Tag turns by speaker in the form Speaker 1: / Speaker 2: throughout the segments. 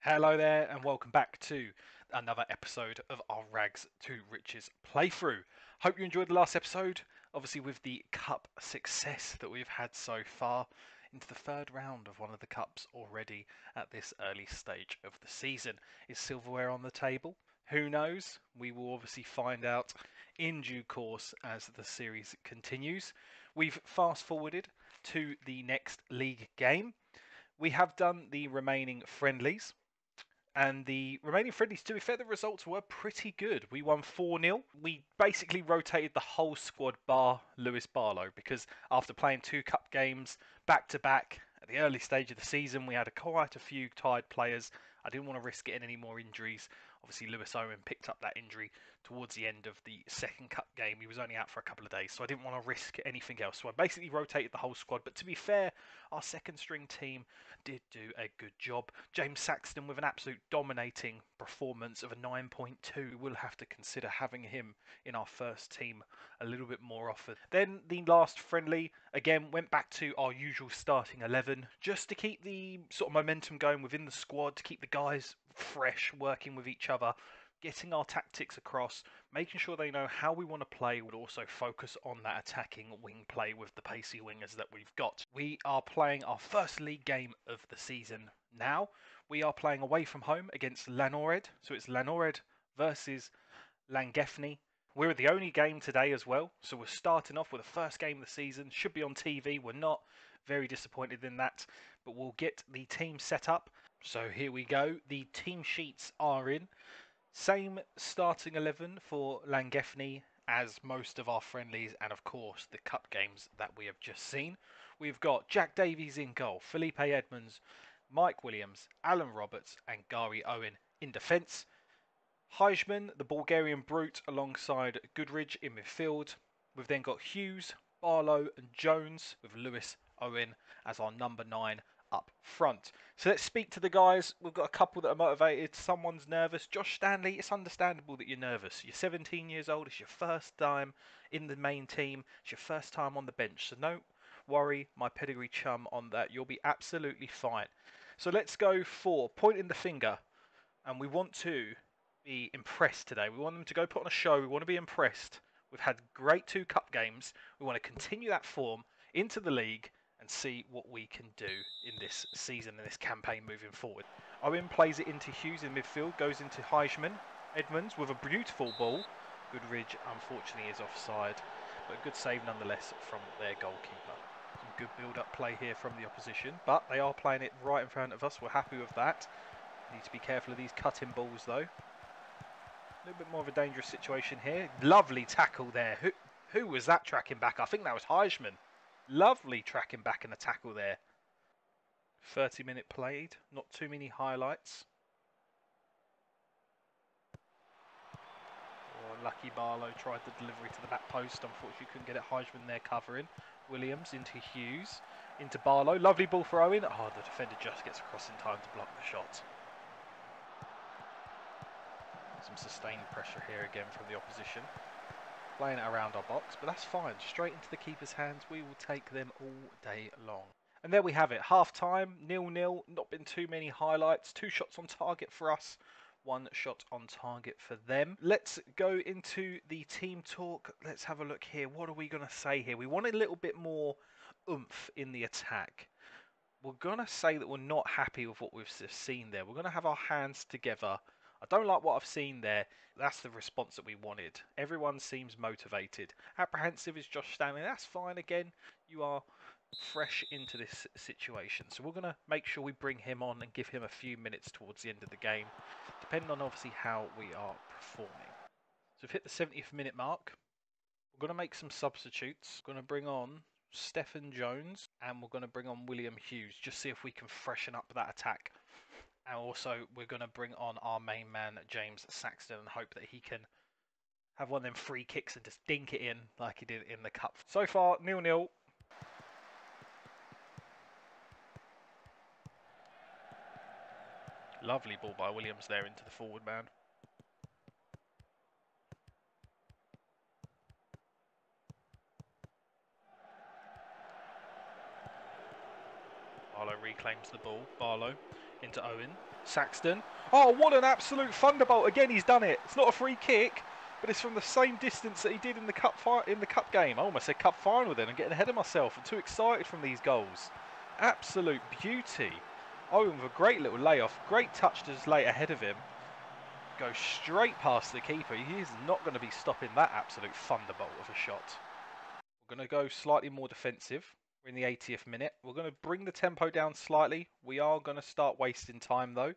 Speaker 1: Hello there, and welcome back to another episode of our Rags to Riches playthrough. Hope you enjoyed the last episode, obviously with the cup success that we've had so far into the third round of one of the cups already at this early stage of the season. Is silverware on the table? Who knows? We will obviously find out in due course as the series continues. We've fast forwarded to the next league game. We have done the remaining friendlies. And the remaining friendlies, to be fair, the results were pretty good. We won 4-0. We basically rotated the whole squad bar Lewis Barlow because after playing two cup games back to back at the early stage of the season, we had quite a few tired players. I didn't want to risk getting any more injuries. Obviously, Lewis Owen picked up that injury towards the end of the second cup game. He was only out for a couple of days, so I didn't want to risk anything else. So I basically rotated the whole squad. But to be fair, our second string team did do a good job. James Saxton with an absolute dominating performance of a 9.2. We'll have to consider having him in our first team a little bit more often. Then the last friendly, again, went back to our usual starting 11 just to keep the sort of momentum going within the squad, to keep the guys fresh, working with each other, getting our tactics across, making sure they know how we want to play, would also focus on that attacking wing play with the pacey wingers that we've got. We are playing our first league game of the season now. We are playing away from home against Llanored, so it's Llanored versus Llangefni. We're the only game today as well, so we're starting off with the first game of the season. Should be on TV. We're not very disappointed in that, but we'll get the team set up. So here we go. The team sheets are in. Same starting 11 for Llangefni as most of our friendlies and of course the cup games that we have just seen. We've got Jack Davies in goal, Felipe Edmonds, Mike Williams, Alan Roberts and Gary Owen in defence. Heijman, the Bulgarian brute, alongside Goodridge in midfield. We've then got Hughes, Barlow and Jones with Lewis Owen as our number 9 up front. So let's speak to the guys. We've got a couple that are motivated. Someone's nervous. Josh Stanley, it's understandable that you're nervous. You're 17 years old. It's your first time in the main team. It's your first time on the bench. So don't worry, my pedigree chum, on that. You'll be absolutely fine. So let's go for pointing the finger. And we want to be impressed today. We want them to go put on a show. We want to be impressed. We've had great two cup games. We want to continue that form into the league and see what we can do in this season and this campaign moving forward. Owen plays it into Hughes in midfield, goes into Heijman. Edmonds with a beautiful ball. Goodridge unfortunately is offside, but a good save nonetheless from their goalkeeper. Some good build-up play here from the opposition, but they are playing it right in front of us. We're happy with that. Need to be careful of these cutting balls though. A little bit more of a dangerous situation here. Lovely tackle there. Who was that tracking back? I think that was Heijman. Lovely tracking back and a tackle there. 30-minute played. Not too many highlights. Oh, lucky Barlow tried the delivery to the back post. Unfortunately couldn't get it. Heijman there covering. Williams into Hughes. Into Barlow. Lovely ball for Owen. Oh, the defender just gets across in time to block the shot. Some sustained pressure here again from the opposition. Playing it around our box, but that's fine. Straight into the keeper's hands. We will take them all day long. And there we have it. Half time, 0-0. Not been too many highlights. 2 shots on target for us. 1 shot on target for them. Let's go into the team talk. Let's have a look here. What are we going to say here? We want a little bit more oomph in the attack. We're going to say that we're not happy with what we've seen there. We're going to have our hands together. I don't like what I've seen there. That's the response that we wanted. Everyone seems motivated. Apprehensive is Josh Stanley. That's fine again. You are fresh into this situation. So we're going to make sure we bring him on and give him a few minutes towards the end of the game, depending on obviously how we are performing. So we've hit the 70th minute mark. We're going to make some substitutes. We're going to bring on Stephen Jones and we're going to bring on William Hughes. Just see if we can freshen up that attack. And also, we're going to bring on our main man, James Saxton, and hope that he can have one of them free kicks and just dink it in like he did in the cup. So far, 0-0. Lovely ball by Williams there into the forward man. Barlow reclaims the ball. Barlow into Owen. Saxton. Oh, what an absolute thunderbolt! Again, he's done it. It's not a free kick, but it's from the same distance that he did in the cup game. I almost said cup final then. I'm getting ahead of myself. I'm too excited from these goals. Absolute beauty. Owen with a great little layoff. Great touch to just lay ahead of him. Go straight past the keeper. He is not going to be stopping that absolute thunderbolt of a shot. We're going to go slightly more defensive. We're in the 80th minute. We're going to bring the tempo down slightly. We are going to start wasting time though.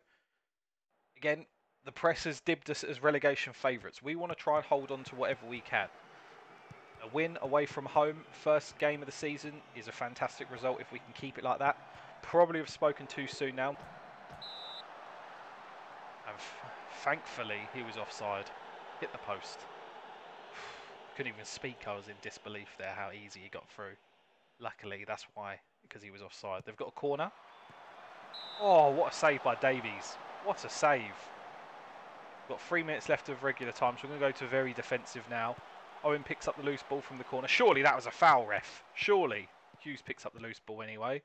Speaker 1: Again, the press has dibbed us as relegation favourites. We want to try and hold on to whatever we can. A win away from home, first game of the season, is a fantastic result if we can keep it like that. Probably have spoken too soon now. And thankfully, he was offside. Hit the post. Couldn't even speak. I was in disbelief there how easy he got through. Luckily, that's why, because he was offside. They've got a corner. Oh, what a save by Davies. What a save. Got 3 minutes left of regular time, so we're going to go to very defensive now. Owen picks up the loose ball from the corner. Surely that was a foul, ref. Surely. Hughes picks up the loose ball anyway.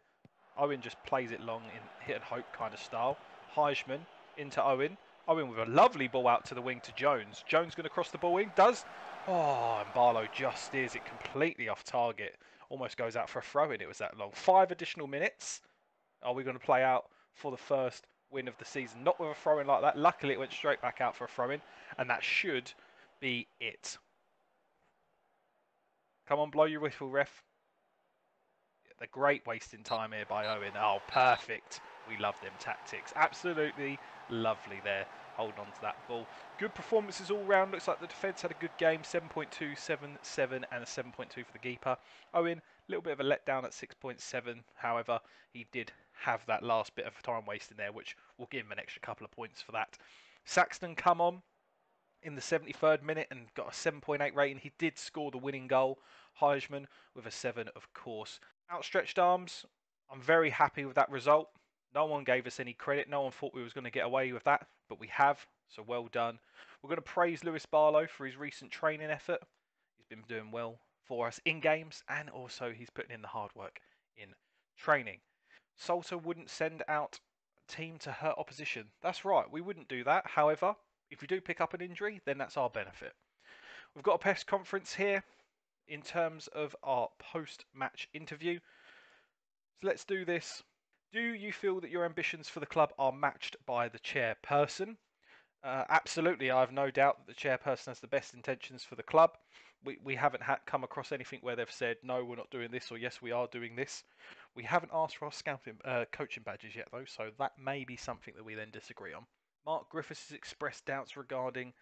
Speaker 1: Owen just plays it long in hit and hope kind of style. Heisman into Owen. Owen with a lovely ball out to the wing to Jones. Jones going to cross the ball in. Does. Oh, and Barlow just steers it completely off target. Almost goes out for a throw-in. It was that long. 5 additional minutes. Are we going to play out for the first win of the season? Not with a throw-in like that. Luckily, it went straight back out for a throw-in. And that should be it. Come on, blow your whistle, ref. The great wasting time here by Owen. Oh, perfect. We love them tactics. Absolutely lovely there. Holding on to that ball. Good performances all round. Looks like the defence had a good game. 7.2, 7.7 and a 7.2 for the keeper. Owen, a little bit of a letdown at 6.7. However, he did have that last bit of time wasting there, which will give him an extra couple of points for that. Saxton come on in the 73rd minute and got a 7.8 rating. He did score the winning goal. Heisman with a 7, of course. Outstretched arms. I'm very happy with that result. No one gave us any credit. No one thought we was going to get away with that, but we have. So well done. We're going to praise Lewis Barlow for his recent training effort. He's been doing well for us in games, and also he's putting in the hard work in training. Salter wouldn't send out a team to hurt opposition. That's right, we wouldn't do that. However, if we do pick up an injury, then that's our benefit. We've got a press conference here in terms of our post-match interview. So let's do this. Do you feel that your ambitions for the club are matched by the chairperson? Absolutely, I have no doubt that the chairperson has the best intentions for the club. We haven't come across anything where they've said, no, we're not doing this, or yes, we are doing this. We haven't asked for our coaching badges yet, though, so that may be something that we then disagree on. Mark Griffiths has expressed doubts regarding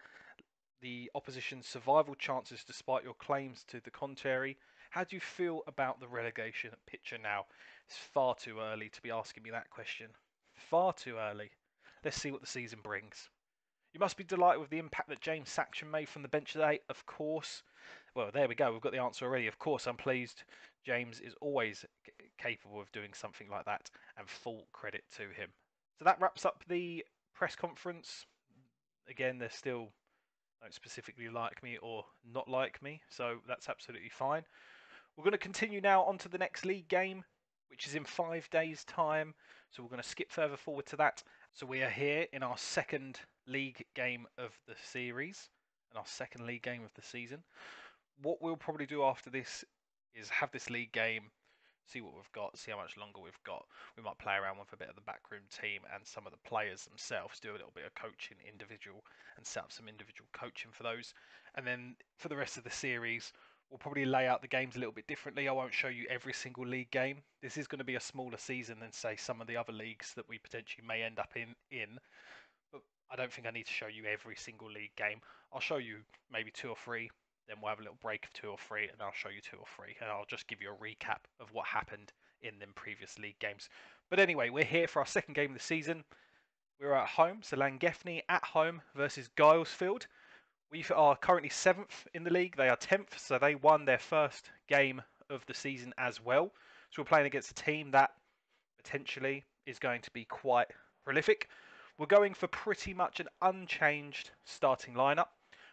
Speaker 1: the opposition's survival chances despite your claims to the contrary. How do you feel about the relegation picture now? It's far too early to be asking me that question. Far too early. Let's see what the season brings. You must be delighted with the impact that James Saxton made from the bench today. Of course. Well, there we go. We've got the answer already. Of course, I'm pleased. James is always capable of doing something like that, and full credit to him. So that wraps up the press conference. Again, they're still don't specifically like me or not like me, so that's absolutely fine. We're going to continue now on to the next league game, which is in 5 days' time. So we're going to skip further forward to that. So we are here in our second league game of the series and our second league game of the season. What we'll probably do after this is have this league game, see what we've got, see how much longer we've got. We might play around with a bit of the backroom team and some of the players themselves, do a little bit of coaching individual and set up some individual coaching for those. And then for the rest of the series, we'll probably lay out the games a little bit differently. I won't show you every single league game. This is going to be a smaller season than, say, some of the other leagues that we potentially may end up in. But I don't think I need to show you every single league game. I'll show you maybe 2 or 3. Then we'll have a little break of 2 or 3, and I'll show you 2 or 3. And I'll just give you a recap of what happened in them previous league games. But anyway, we're here for our second game of the season. We're at home, so Llangefni at home versus Gilesfield. We are currently 7th in the league. They are 10th, so they won their first game of the season as well. So we're playing against a team that potentially is going to be quite prolific. We're going for pretty much an unchanged starting lineup.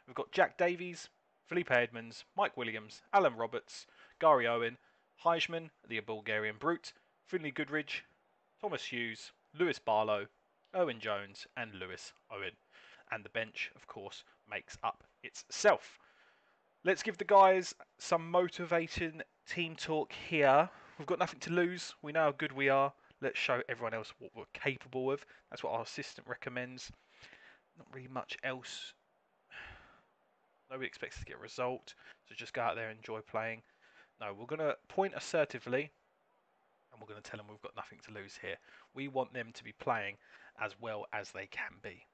Speaker 1: We've got Jack Davies, Felipe Edmonds, Mike Williams, Alan Roberts, Gary Owen, Heisman, the Bulgarian Brute, Finley Goodridge, Thomas Hughes, Lewis Barlow, Owen Jones and Lewis Owen. And the bench, of course, makes up itself. Let's give the guys some motivating team talk here. We've got nothing to lose. We know how good we are. Let's show everyone else what we're capable of. That's what our assistant recommends. Not really much else. Nobody expects to get a result, so just go out there and enjoy playing. No, we're going to point assertively, and we're going to tell them we've got nothing to lose here. We want them to be playing as well as they can be.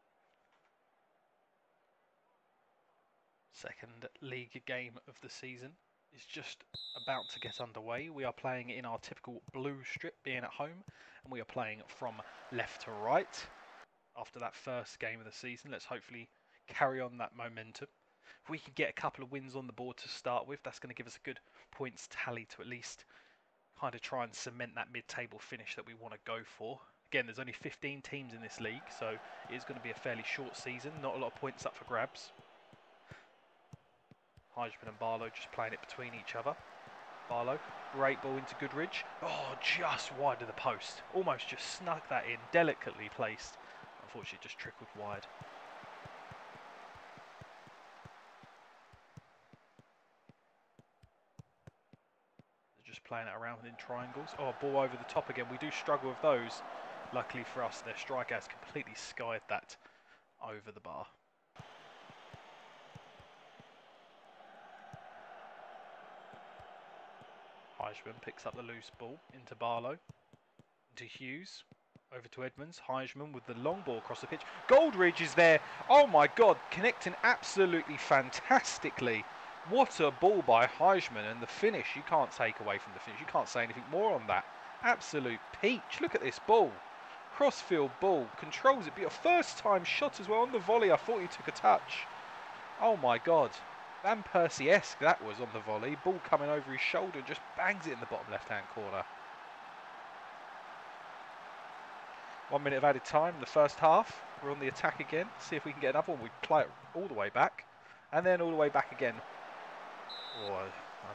Speaker 1: Second league game of the season is just about to get underway. We are playing in our typical blue strip, being at home, and we are playing from left to right. After that first game of the season, let's hopefully carry on that momentum. If we can get a couple of wins on the board to start with, that's going to give us a good points tally to at least kind of try and cement that mid-table finish that we want to go for. Again, there's only 15 teams in this league, so it is going to be a fairly short season. Not a lot of points up for grabs. Heijman and Barlow just playing it between each other. Barlow, great ball into Goodridge. Oh, just wide of the post. Almost just snuck that in, delicately placed. Unfortunately, just trickled wide. Just playing it around in triangles. Oh, ball over the top again. We do struggle with those. Luckily for us, their striker has completely skied that over the bar. Heijman picks up the loose ball into Barlow. Into Hughes. Over to Edmonds. Heijman with the long ball across the pitch. Goldridge is there. Oh my God, connecting absolutely fantastically. What a ball by Heijman, and the finish, you can't take away from the finish. You can't say anything more on that. Absolute peach. Look at this ball. Crossfield ball. Controls it. Be a first time shot as well on the volley. I thought he took a touch. Oh my God. Van Persie-esque that was on the volley. Ball coming over his shoulder, just bangs it in the bottom left-hand corner. 1 minute of added time, the first half. We're on the attack again. See if we can get another one. We play it all the way back. And then all the way back again. Oh,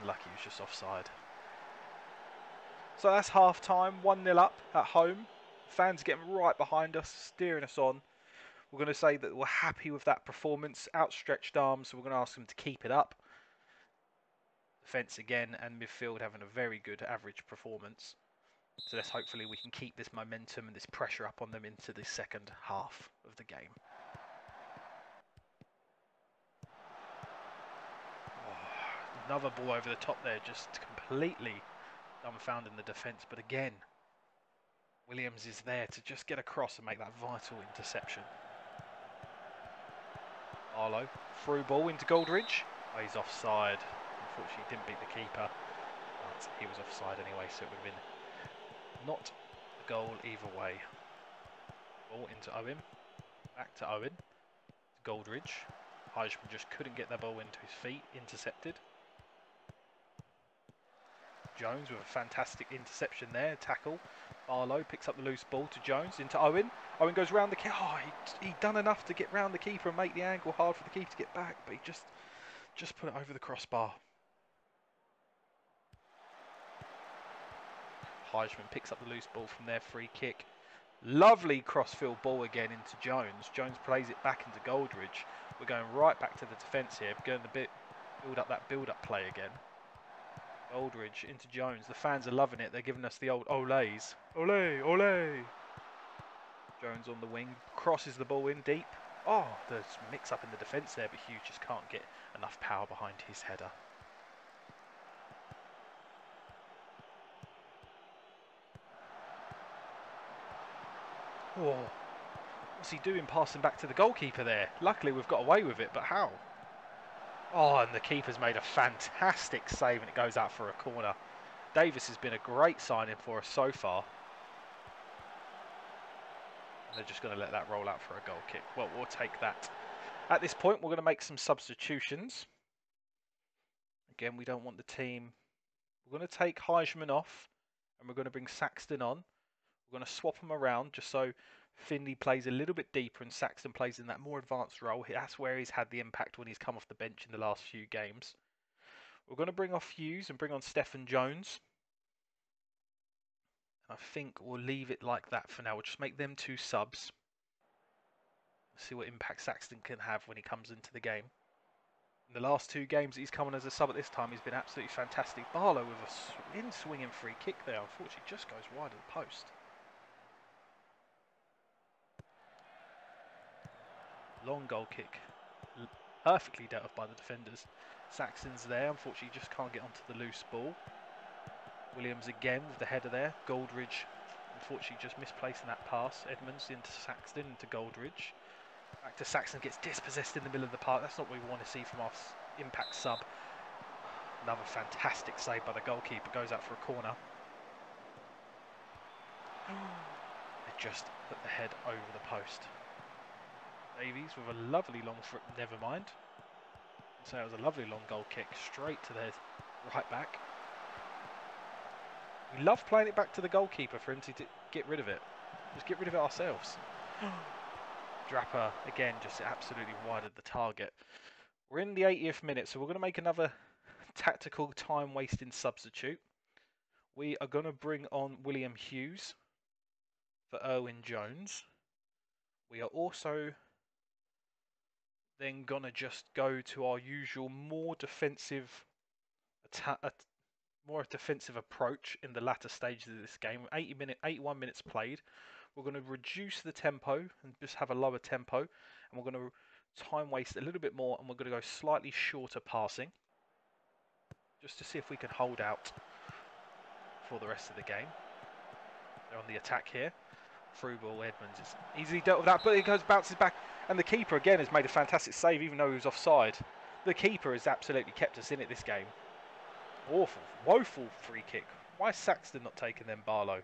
Speaker 1: unlucky, he was just offside. So that's half time, 1-0 up at home. Fans getting right behind us, steering us on. We're going to say that we're happy with that performance. Outstretched arms, so we're going to ask them to keep it up. Defence again, and midfield having a very good average performance. So let's hopefully we can keep this momentum and this pressure up on them into the second half of the game. Oh, another ball over the top there, just completely dumbfounding the defence. But again, Williams is there to just get across and make that vital interception. Arlo, through ball into Goldridge. Oh, he's offside. Unfortunately, he didn't beat the keeper, but he was offside anyway, so it would have been not a goal either way. Ball into Owen. Back to Owen. Goldridge. Heijman just couldn't get the ball into his feet. Intercepted. Jones with a fantastic interception there. Tackle. Barlow picks up the loose ball to Jones. Into Owen. Owen goes round the keeper. Oh, he done enough to get round the keeper and make the angle hard for the keeper to get back, but he just put it over the crossbar. Heijman picks up the loose ball from their free kick. Lovely crossfield ball again into Jones. Jones plays it back into Goldridge. We're going right back to the defence here. We're going to build up that build-up play again. Goldridge into Jones. The fans are loving it. They're giving us the old olays. Olay, olay. Jones on the wing. Crosses the ball in deep. Oh, there's mix-up in the defence there, but Hughes just can't get enough power behind his header. Oh, what's he doing passing back to the goalkeeper there? Luckily we've got away with it, but how? Oh, and the keeper's made a fantastic save and it goes out for a corner. Davis has been a great signing for us so far. They're just going to let that roll out for a goal kick. Well, we'll take that. At this point, we're going to make some substitutions. Again, we don't want the team. We're going to take Heijman off and we're going to bring Saxton on. We're going to swap them around just so Finley plays a little bit deeper and Saxton plays in that more advanced role. That's where he's had the impact when he's come off the bench in the last few games. We're going to bring off Hughes and bring on Stephen Jones. And I think we'll leave it like that for now. We'll just make them two subs. See what impact Saxton can have when he comes into the game. In the last 2 games he's come on as a sub at this time, he's been absolutely fantastic. Barlow with a in-swinging free kick there, unfortunately just goes wide of the post. Long goal kick, perfectly dealt with by the defenders. Saxton's there, unfortunately just can't get onto the loose ball. Williams again with the header there. Goldridge unfortunately just misplacing that pass. Edmonds into Saxton, into Goldridge. Back to Saxton, gets dispossessed in the middle of the park. That's not what we want to see from our impact sub. Another fantastic save by the goalkeeper, goes out for a corner. They just put the head over the post. Davies with a lovely long foot, never mind. So it was a lovely long goal kick straight to their right back. We love playing it back to the goalkeeper for him to get rid of it. Just get rid of it ourselves. Draper again just absolutely widened the target. We're in the 80th minute, so we're going to make another tactical time wasting substitute. We are going to bring on William Hughes for Erwin Jones. We are also then going to just go to our usual more defensive approach in the latter stages of this game. 81 minutes played. We're going to reduce the tempo and just have a lower tempo, and we're going to time waste a little bit more, and we're going to go slightly shorter passing just to see if we can hold out for the rest of the game. They're on the attack here. Through ball, Edmonds is easily dealt with that, but it bounces back, and the keeper again has made a fantastic save even though he was offside. The keeper has absolutely kept us in it this game. Awful, woeful free kick. Why is Saxton not taking them, Barlow?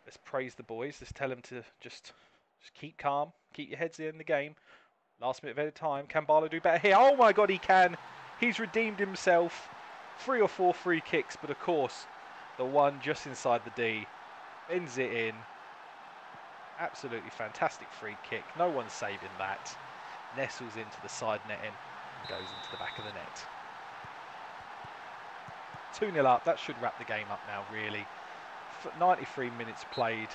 Speaker 1: Let's praise the boys. Let's tell them to just keep calm, keep your heads in the game. Last minute of edit time. Can Barlow do better here? Oh my God, he can. He's redeemed himself. 3 or 4 free kicks, but of course, the one just inside the D bends it in. Absolutely fantastic free kick. No one's saving that. Nestles into the side netting and goes into the back of the net. 2-0 up. That should wrap the game up now, really. 93 minutes played,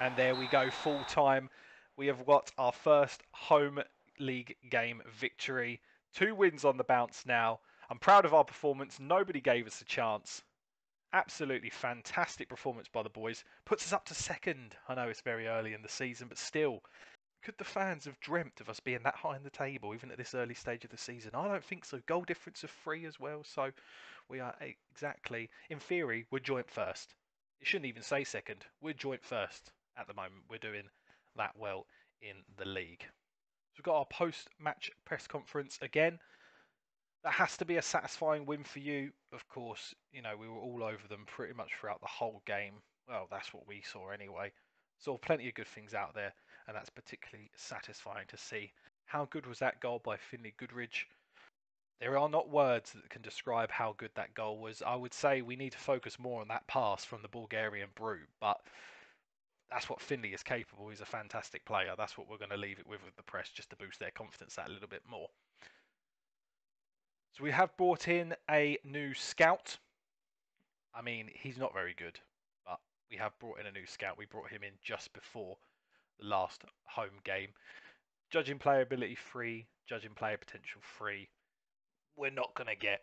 Speaker 1: and there we go, full time. We have got our first home league game victory. 2 wins on the bounce now. I'm proud of our performance. Nobody gave us a chance. Absolutely fantastic performance by the boys. Puts us up to 2nd. I know it's very early in the season, but still, could the fans have dreamt of us being that high in the table, even at this early stage of the season? I don't think so. Goal difference of 3 as well, so we are exactly, in theory, we're joint first. It shouldn't even say 2nd. We're joint first at the moment. We're doing that well in the league. So we've got our post-match press conference again. That has to be a satisfying win for you. Of course, you know, we were all over them pretty much throughout the whole game. Well, that's what we saw anyway. Saw plenty of good things out there, and that's particularly satisfying to see. How good was that goal by Finlay Goodridge? There are not words that can describe how good that goal was. I would say we need to focus more on that pass from the Bulgarian brute, but that's what Finlay is capable. He's a fantastic player. That's what we're going to leave it with the press, just to boost their confidence that a little bit more. So we have brought in a new scout. I mean, he's not very good, but we have brought in a new scout. We brought him in just before the last home game. Judging player ability 3, judging player potential 3. We're not going to get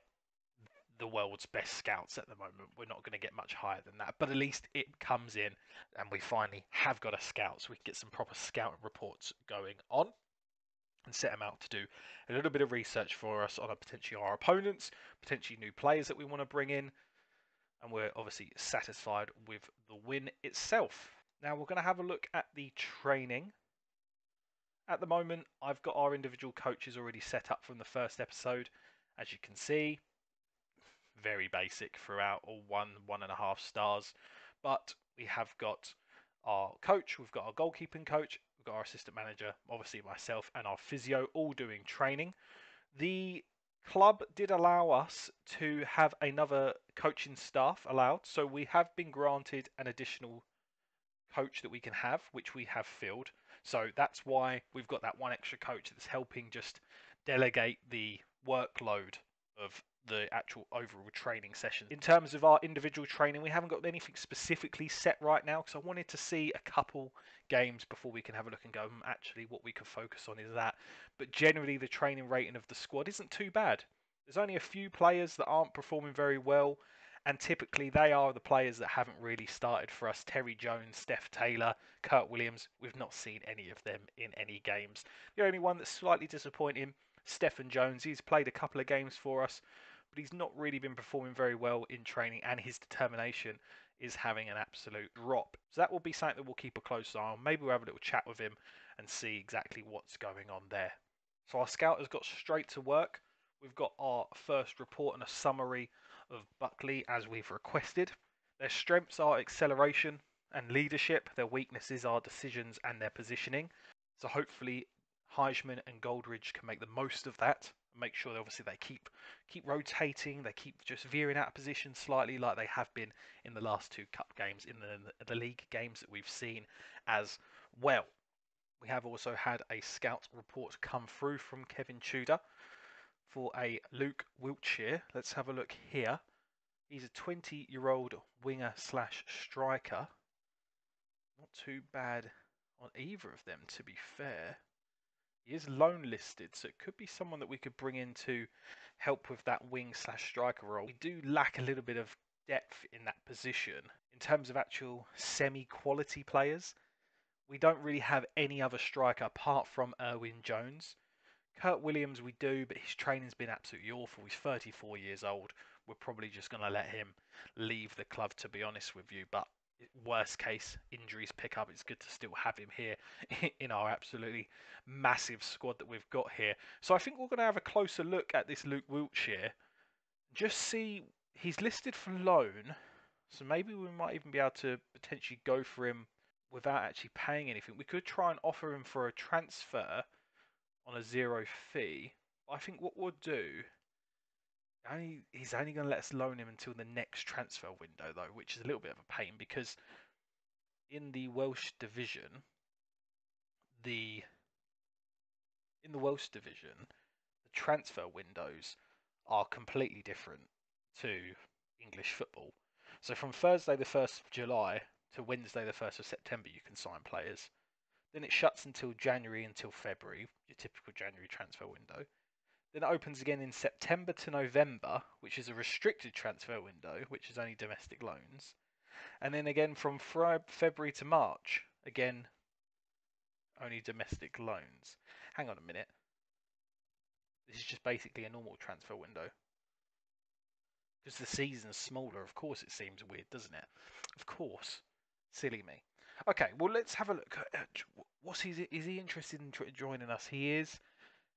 Speaker 1: the world's best scouts at the moment. We're not going to get much higher than that, but at least it comes in and we finally have got a scout, so we can get some proper scouting reports going on and set them out to do a little bit of research for us on potentially our opponents, potentially new players that we want to bring in, and we're obviously satisfied with the win itself. Now we're going to have a look at the training. At the moment, I've got our individual coaches already set up from the first episode. As you can see, very basic throughout, all 1.5 stars. But we have got our coach, we've got our goalkeeping coach, we've got our assistant manager, obviously myself, and our physio all doing training. The club did allow us to have another coaching staff allowed, so we have been granted an additional coach that we can have, which we have filled. So that's why we've got that one extra coach that's helping just delegate the workload of the actual overall training session. In terms of our individual training, we haven't got anything specifically set right now because I wanted to see a couple games before we can have a look and go, actually, what we can focus on is that. But generally, the training rating of the squad isn't too bad. There's only a few players that aren't performing very well, and typically they are the players that haven't really started for us. Terry Jones, Steph Taylor, Kurt Williams, we've not seen any of them in any games. The only one that's slightly disappointing, Stephen Jones, he's played a couple of games for us, but he's not really been performing very well in training, and his determination is having an absolute drop. So that will be something that we'll keep a close eye on. Maybe we'll have a little chat with him and see exactly what's going on there. So our scout has got straight to work. We've got our first report and a summary of Buckley as we've requested. Their strengths are acceleration and leadership. Their weaknesses are decisions and their positioning. So hopefully Heisman and Goldridge can make the most of that. Make sure that obviously they keep rotating, they keep just veering out of position slightly like they have been in the last two cup games, in the league games that we've seen as well. We have also had a scout report come through from Kevin Tudor for a Luke Wiltshire. Let's have a look here. He's a 20-year-old winger slash striker. Not too bad on either of them, to be fair. He is loan listed, so it could be someone that we could bring in to help with that wing slash striker role. We do lack a little bit of depth in that position. In terms of actual semi-quality players, we don't really have any other striker apart from Irwin Jones. Kurt Williams we do, but his training's been absolutely awful. He's 34 years old. We're probably just going to let him leave the club, to be honest with you. But worst case, injuries pick up. It's good to still have him here in our absolutely massive squad that we've got here. So I think we're going to have a closer look at this Luke Wiltshire. Just see, he's listed for loan. So maybe we might even be able to potentially go for him without actually paying anything. We could try and offer him for a transfer on a 0 fee. I think what we'll do, he's only going to let us loan him until the next transfer window, though, which is a little bit of a pain because in the Welsh division, the transfer windows are completely different to English football. So from Thursday the 1st of July to Wednesday the 1st of September, you can sign players. Then it shuts until January until February, your typical January transfer window. Then it opens again in September to November, which is a restricted transfer window, which is only domestic loans. And then again from February to March, again, only domestic loans. Hang on a minute. This is just basically a normal transfer window. Because the season's smaller, of course it seems weird, doesn't it? Of course. Silly me. Okay, well, let's have a look. Is he interested in joining us? He is.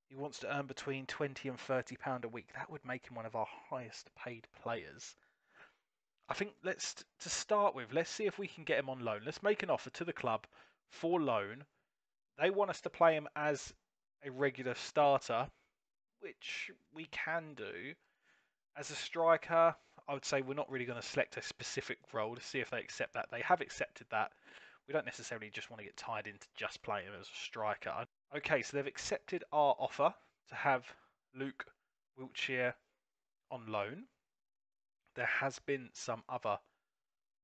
Speaker 1: He wants to earn between £20 and £30 a week. That would make him one of our highest paid players. I think to start with, let's see if we can get him on loan. Let's make an offer to the club for loan. They want us to play him as a regular starter, which we can do. As a striker, I would say we're not really going to select a specific role to see if they accept that. They have accepted that. We don't necessarily just want to get tied into just playing him as a striker. Okay, so they've accepted our offer to have Luke Wiltshire on loan. There has been some other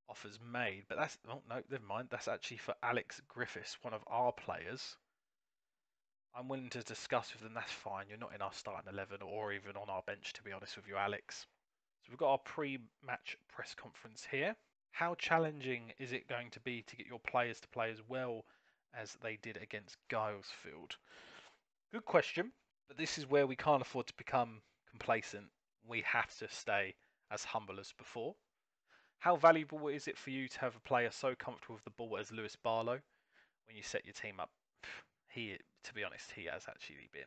Speaker 1: offers made, but that's... Oh, no, never mind. That's actually for Alex Griffiths, one of our players. I'm willing to discuss with them. That's fine. You're not in our starting 11 or even on our bench, to be honest with you, Alex. So we've got our pre-match press conference here. How challenging is it going to be to get your players to play as well as they did against Gilesfield? Good question, but this is where we can't afford to become complacent. We have to stay as humble as before. How valuable is it for you to have a player so comfortable with the ball as Lewis Barlow when you set your team up? To be honest, he has actually been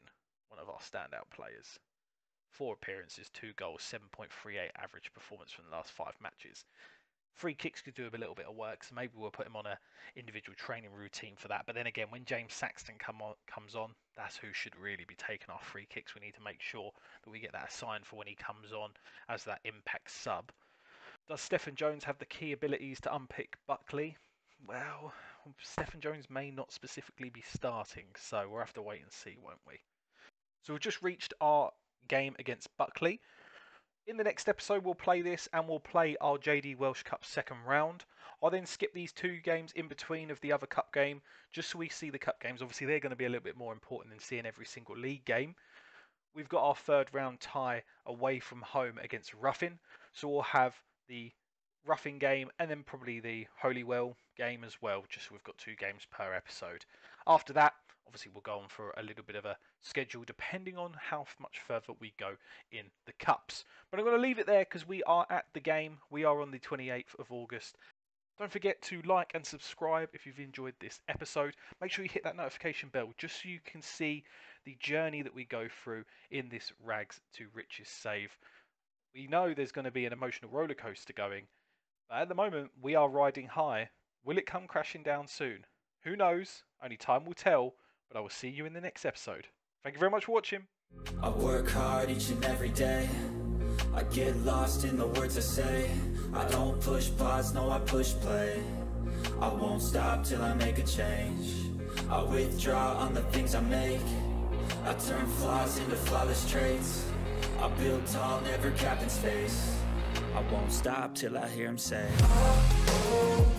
Speaker 1: one of our standout players. 4 appearances, 2 goals, 7.38 average performance from the last 5 matches. Free kicks could do a little bit of work, so maybe we'll put him on a individual training routine for that. But then again, when James Saxton comes on, that's who should really be taking our free kicks. We need to make sure that we get that assigned for when he comes on as that impact sub. Does Stephen Jones have the key abilities to unpick Buckley? Well, Stephen Jones may not specifically be starting, so we'll have to wait and see, won't we? So we've just reached our game against Buckley. In the next episode, we'll play this and we'll play our JD Welsh Cup second round. I'll then skip these 2 games in between of the other cup game, just so we see the cup games. Obviously, they're going to be a little bit more important than seeing every single league game. We've got our third round tie away from home against Ruffin, so we'll have the Ruffin game and then probably the Holywell game as well, just so we've got 2 games per episode. After that, obviously we'll go on for a little bit of a schedule depending on how much further we go in the cups. But I'm going to leave it there because we are at the game. We are on the 28th of August. Don't forget to like and subscribe if you've enjoyed this episode. Make sure you hit that notification bell just so you can see the journey that we go through in this rags to riches save. We know there's going to be an emotional roller coaster going, but at the moment we are riding high. Will it come crashing down soon? Who knows? Only time will tell, but I will see you in the next episode. Thank you very much for watching.
Speaker 2: I work hard each and every day. I get lost in the words I say. I don't push pause, no I push play. I won't stop till I make a change. I withdraw on the things I make. I turn flaws into flawless traits. I build tall, never capped in space. I won't stop till I hear him say, oh, oh.